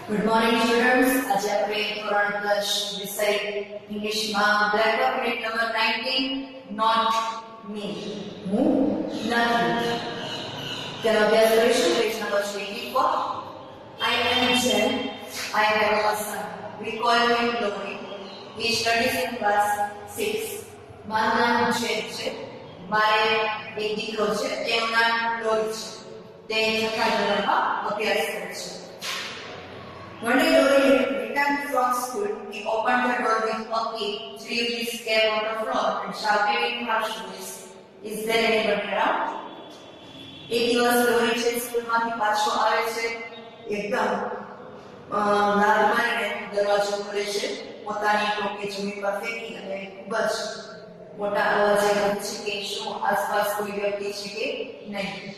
Good morning students. આજે આપણે ધોરણ 10 વિષય ઇંગ્લિશમાં black unit number 19 not me હું નથી તેનો અભ્યાસ કરીશું. Page number 24. I am Jen. I have a son. We call him Glory. He studies in class 6. મારું નામ જેન છે. મારે એક દીકરો છે. તેનું નામ ગ્લોરી છે. તે છઠ્ઠા ધોરણમાં અભ્યાસ કરે છે. One day Glory returned from school. He opened the door with a key, threw his cap on the floor and shouted in harsh voice, "Is there anybody around?" એક દિવસ ગ્લોરી છે સ્કૂલમાંથી પાછો આવે છે. એકદમ લાલ મારીને દરવાજો ખોલે છે. પોતાની ટોપી જમીન પર ફેંકી અને ખૂબ જ મોટા અવાજે કહે છે કે શું આસપાસ કોઈ વ્યક્તિ છે કે નહીં.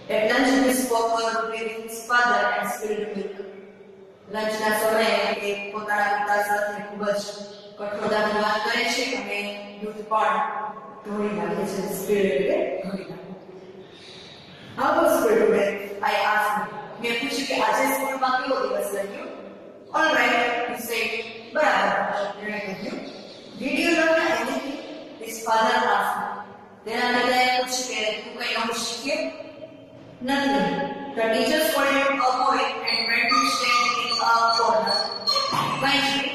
At lunch he spoke rudely with his father and spilled milk. લંચના સમયે એ પોતાના પિતા સાથે ખૂબ જ કઠોરતાથી વાત કરે છે અને દૂધ પણ ઢોળી નાખે છે. સ્પીડ એટલે ઢોળી નાખે. How was school today? I asked him. મેં પૂછ્યું કે આજે સ્કૂલમાં કેવો દિવસ રહ્યો? All right, he said. બરાબર, એણે કહ્યું. Did you learn anything? His father asked me. તેના પિતાએ પૂછ્યું કે તું કંઈ નવું શીખ્યો? Nothing. The teacher scolded a boy and went to stand in a corner. Finally,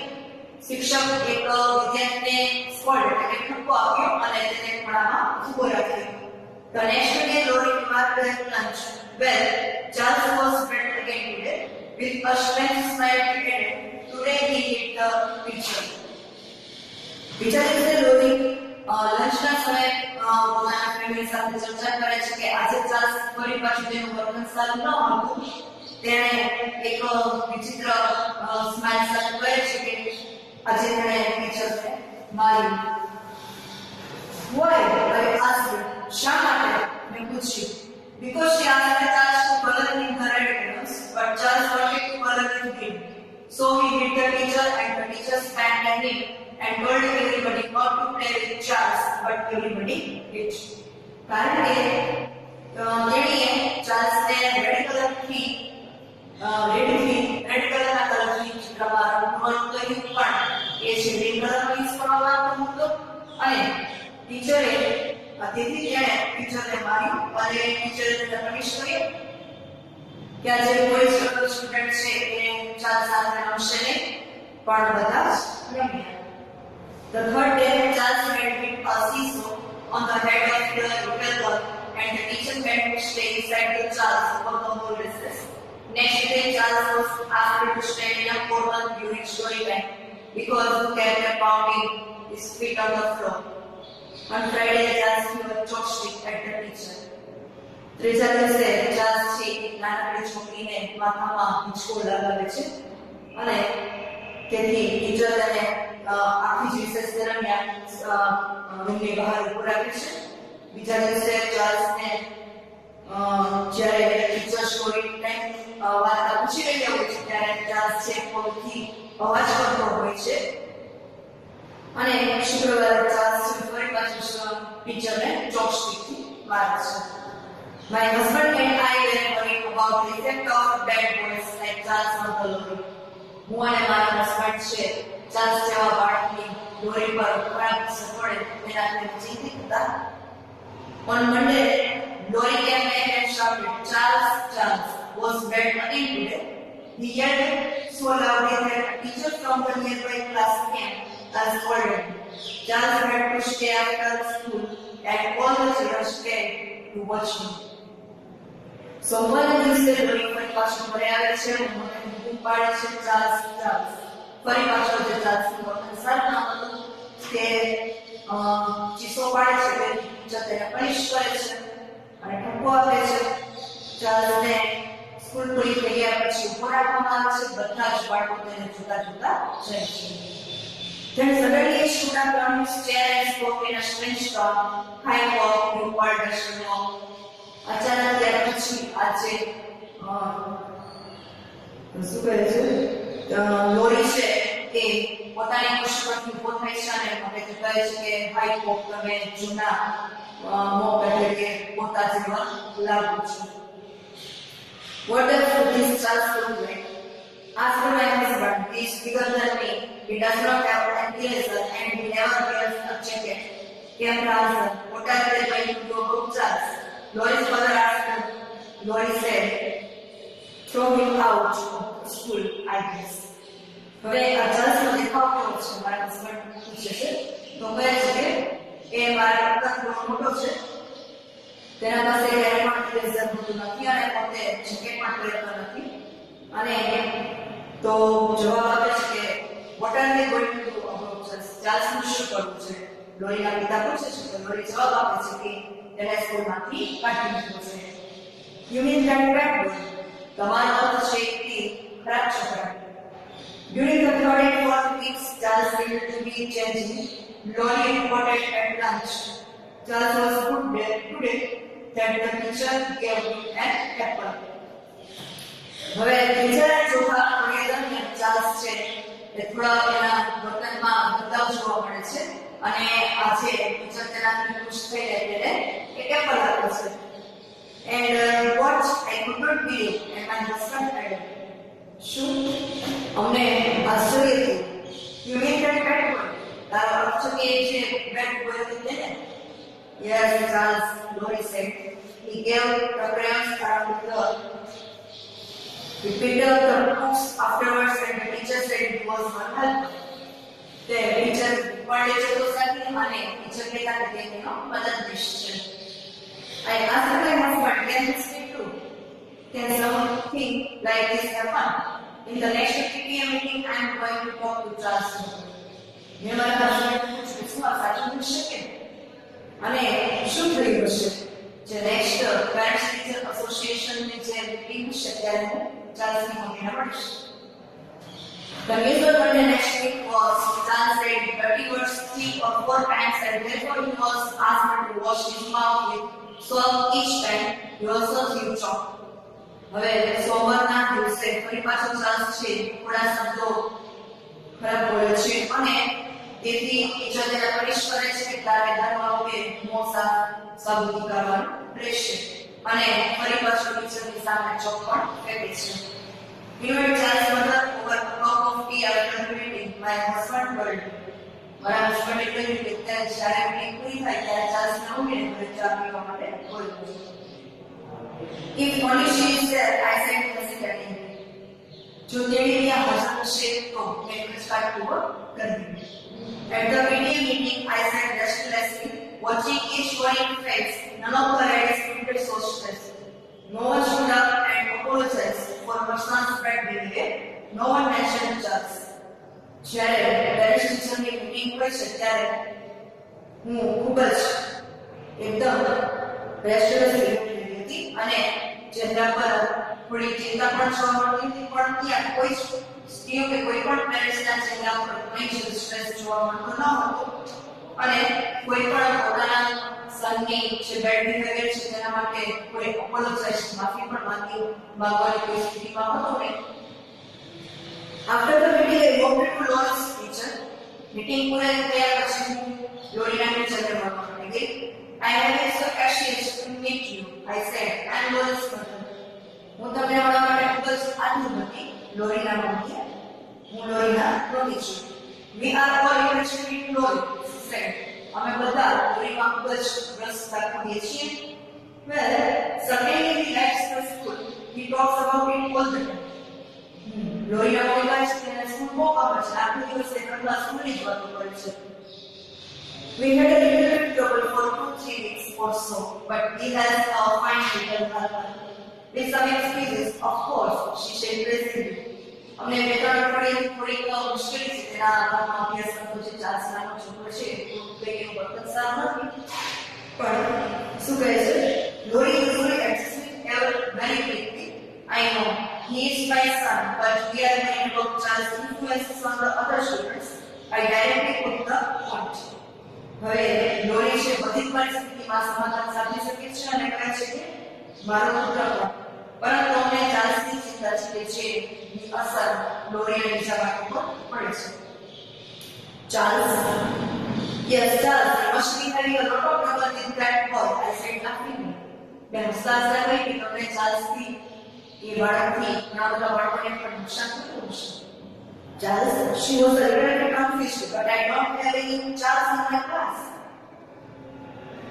શિક્ષક એક વિદ્યાર્થીને સ્કોલ્ડ એટલે ઠપકો આપ્યો અને તેને ખૂણામાં ઊભો રાખ્યો. The next day, Glory remarked at lunch. Well, Charles was better again today. With a strange smile, he added, "Today he hit the teacher." બીજા દિવસે Glory લંચના સમયે પોતાના ફેમિલી સાથે ચર્ચા કરે છે કે આજે ચાર્લ્સ ફરી પાછું તેનું વર્તન સારું ન હતું. તેણે એક વિચિત્ર સ્માઇલ સાથે કહે છે કે આજે તેણે ટીચરને મારી. Why? I asked him. શા માટે? મેં પૂછ્યું. Because she asked Charles to color in her red ribbons, but Charles wanted to color in green. So he hit the teacher and the teacher spanked at him and told everybody not to play with Charles, but everybody did. કારણ કે તેણીએ ચાર્લ્સને red કલરના કલરથી ચિત્રમાં રંગવાનું કહ્યું પણ એ છે green કલરનો યુઝ કરવામાં આવ્યો હતો અને ટીચરે તેથી તેણે ટીચરને માર્યું અને ટીચરે તેને પનિશ કર્યો કે આજે કોઈ સ્ટુડન્ટ છે એ ચાર્લ્સ સાથે રમશે નહીં પણ બધા જ રમ્યા. The third day, Charles had hit a seesaw on the head of the little girl, and the teacher had to stay inside the Charles for the whole recess. Next day, Charles was asked to stand in a corner during story time because he kept pounding his feet on the floor. On Friday, Charles threw a chopstick at the teacher. ત્રીજા દિવસે Charles છે એક નાનકડી છોકરીને માથામાં હિંચકો લગાવે છે અને તેથી ટીચર તેને આખી જ રિસેસ દરમિયાન રૂમની બહાર ઉભો રાખે છે. બીજા દિવસે ચાર્લ્સને જ્યારે ટીચર સ્ટોરી ટાઈમ વાર્તા પૂછી રહ્યા હોય છે ત્યારે ચાર્લ્સ છે પગથી અવાજ કરતો હોય છે અને શુક્રવારે ચાર્લ્સ ફરી પાછું ટીચરને ચોપસ્ટિકથી મારે છે. My husband and I were worried about the effect of bad boys like Charles on the Glory. હું અને મારા હસબન્ડ છે ચાર્લ્સ જેવા બાળકની ગ્લોરી પર ખરાબ અસર પડે તેનાથી ચિંતિત હતા. On Monday, Glory came back and shouted, "Charles, Charles, was bad again today?" He yelled so loudly that a teacher from the nearby class came and scolded him. Charles had to stay after school and all the children stayed to watch him. સોમવારે દિવસે Glory ફરી પાછું ઘરે આવે છે. મને બૂમ પાડે છે, "ચાર્લ્સ, ચાર્લ્સ." ફરી પાછો જે ચાર્લ્સનું વર્તન સારું ન હતું તે ચીસો પાડે છે કે ટીચર તેને પનિશ કરે છે અને ઠપકો આપે છે. ચાર્લ્સને સ્કૂલ પૂરી થઈ ગયા પછી ઉભો રાખવામાં આવે છે. બધા જ બાળકો તેને જોતા જોતા જાય છે. Then suddenly he stood up on his chair and spoke in a strange tone. "Hi, Bob, you old Russian monk." અચાનક ત્યાર પછી આજે શું કહે છે લોરી છે એ પોતાની ખુશી પરથી ઉભો થાય છે અને મને કહે છે કે હાઈ પોપ તમે જૂના મોપ એટલે કે પોતા જેવા લાગુ છો. What does this Charles look like? As for my husband, he is bigger than me. He does not have an eraser and he never wears a jacket. Came the answer. What are they going to do about Charles? Lori's mother asked him. Lori said, throw him out of school, I guess. હવે આ ચાર્લ્સનો દેખાવ કેવો છે? મારા husband પૂછે છે તો કહે છે કે એ મારા કરતા થોડો મોટો છે, તેના પાસે એરપોર્ટ ઇરેઝર હોતું નથી અને પોતે જેકેટ પણ પહેરતો નથી. અને તો જવાબ આપે છે કે what are they going to do about Charles? ચાર્લ્સનું શું કરવું છે? લોરીના પિતા પૂછે છે તો લોરી જવાબ આપે છે કે તેને સ્કૂલમાંથી કાઢી મૂકવો છે. You mean that bad boy? તમારો અર્થ છે કે ખરાબ છોકરા. During the third and fourth weeks, Charles needed to be changing. Lori reported at lunch. Charles was good there today that the teacher gave him an apple. હવે ટીચરે જોવા પ્રક્રિયા દરમિયાન ચાર્લ્સ છે એ થોડા એના વર્તનમાં બદલાવ જોવા મળે છે અને આજે ટીચર તેનાથી ખુશ થઈ જાય ત્યારે એક એપલ આપે છે. And what I could not believe and my husband added, શું અમને આશ્ચર્ય થયું. You mean that bad boy? તારો અર્થ છે કે જે bad boy હતી ને? Yes, Charles, Lori said. He gave the crayons around the floor. We picked up the books afterwards and the teacher said it was one help. The teacher પડે છે તો સાથી અને ટીચર કહેતા કે તેનો મદદનીશ છે. I asked my husband, can this be true? Can something like this happen? In the next PTA meeting, I am going to talk to Charles. મેં મારા હસબન્ડને પૂછ્યું શું આ સાચું હોઈ શકે અને શું થયું હશે? જે નેક્સ્ટ પેરેન્ટ્સ ટીચર એસોસિએશનની જે મીટિંગ હશે ત્યારે હું ચાર્લ્સની મમ્મીને મળીશ. The usual Monday next week was Charles said dirty words 3 or 4 times and therefore he was asked to wash his mouth with soap each time he also used chalk. હવે સોમવારના દિવસે ફરી પાછો ચાર્લ્સ છે થોડા શબ્દો ખરાબ બોલે છે અને તેથી ટીચર તેને પનિશ કરે છે કે તારે દર વખતે મોં સાબુથી કરવાનું રહેશે અને ફરી પાછો ટીચરની સામે ચોક પણ ફેંકે છે. Meanwhile, Charles' mother over a cup of tea after the meeting, my husband told me. મારા હસબન્ડે કહ્યું કે જ્યારે મીટિંગ પૂરી થાય ત્યારે ચાર્લ્સને ઉમેરીને ઘરે ચા પીવા માટે બોલ્યો. If only she is there, I said hesitatingly. જો તેણી ત્યાં હાજર હશે તો મેં ખચકાટ પૂર્વક કહ્યું. At the PTA meeting, I said restlessly, watching each worried face, none of the ladies printed so stressed. No one stood up and apologized for her son's bad behavior. No one mentioned Charles. જ્યારે parents ટીચરની meeting હોય છે ત્યારે હું ખૂબ જ એકદમ રેસ્ટલેસલી બેઠેલી હતી અને ચહેરા પર થોડી ચિંતા પણ જોવા મળતી હતી પણ ત્યાં કોઈ સ્ત્રીઓ કે કોઈ પણ પેરેન્ટ્સના ચહેરા પર કંઈ જ સ્ટ્રેસ જોવા મળતો ન હતો અને કોઈ પણ પોતાના સનની જે બેડ બિહેવિયર છે તેના માટે કોઈ અપોલોજાઇઝ માફી પણ માંગવાની કોઈ સ્થિતિમાં હતો નહીં. After the meeting, I walked to Lori's teacher. Meeting पूरे तैयार પછી હું લોરીના ટીચરને મળવા માટે ગઈ. I am so anxious to meet you, I said. I am Lori's mother. હું તમને મળવા માટે ખૂબ જ આતુર હતી. લોરીના મમ્મી. હું લોરીના મમ્મી છું. We are all interested to meet Lori, she said. અમે બધા લોરીમાં ખૂબ જ રસ દાખવીએ છીએ. Well, certainly he likes the school. He talks about it all the time. લોરીના મમ્મી કહે છે કે સ્કૂલ બહુ ગમે છે, આખો દિવસ એકલા સ્કૂલની જ વાતો કરે છે. We had a little bit trouble for 2-3 weeks or so, but he has a fine little helper. With some excuses, of course, she said pleasantly. અમને બે ત્રણ અઠવાડિયાથી થોડીક મુશ્કેલી છે તેના આધારમાં અભ્યાસ કરતો જે ચાર્લ્સ નાનો છોકરો છે કંઈ એનું વર્તન સારું નથી પણ શું કહે છે લોરી usually adjusts with very quickly. I know he is my son, but we are going about Charles' influences on the other students. I directly put the point. હવે લોરી છે બધી પરિસ્થિતિમાં સમાધાન સાધી શકે છે અને કહે છે કે મારો પુત્ર પરંતુ અમને ચાર્લ્સની ચિંતા છે કે જેની અસર લોરી અને બીજા બાળકો પર પડે છે. Charles, yes, Charles, I must be having a lot of trouble with that boy, I said laughingly. મેં હસતા હસતા કહ્યું કે તમને ચાર્લ્સથી એ બાળકથી ઘણા બધા બાળકોને પણ નુકસાન થતું હશે. Charles, she was a little bit confused, but I don't have any Charles in my class.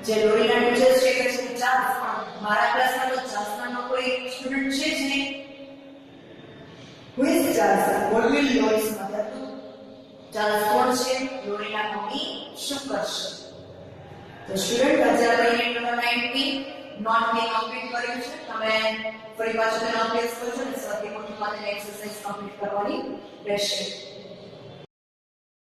જે લોરીના ટીચર છે કે છે ચાર્લ્સ, પણ મારા ક્લાસમાં તો ચાર્લ્સ નામનો કોઈ સ્ટુડન્ટ છે જ નહીં. Who is Charles? What will Lois mother do? Charles કોણ છે? લોરીના મમ્મી શું કરશે? તો સ્ટુડન્ટ આજે આપણે unit number 19 note me complete કર્યું છે. તમે ફરી પાછું તેનો અભ્યાસ કરજો અને સૌથી મોટી વાત એક્સરસાઇઝ કમ્પ્લીટ કરવાની રહેશે.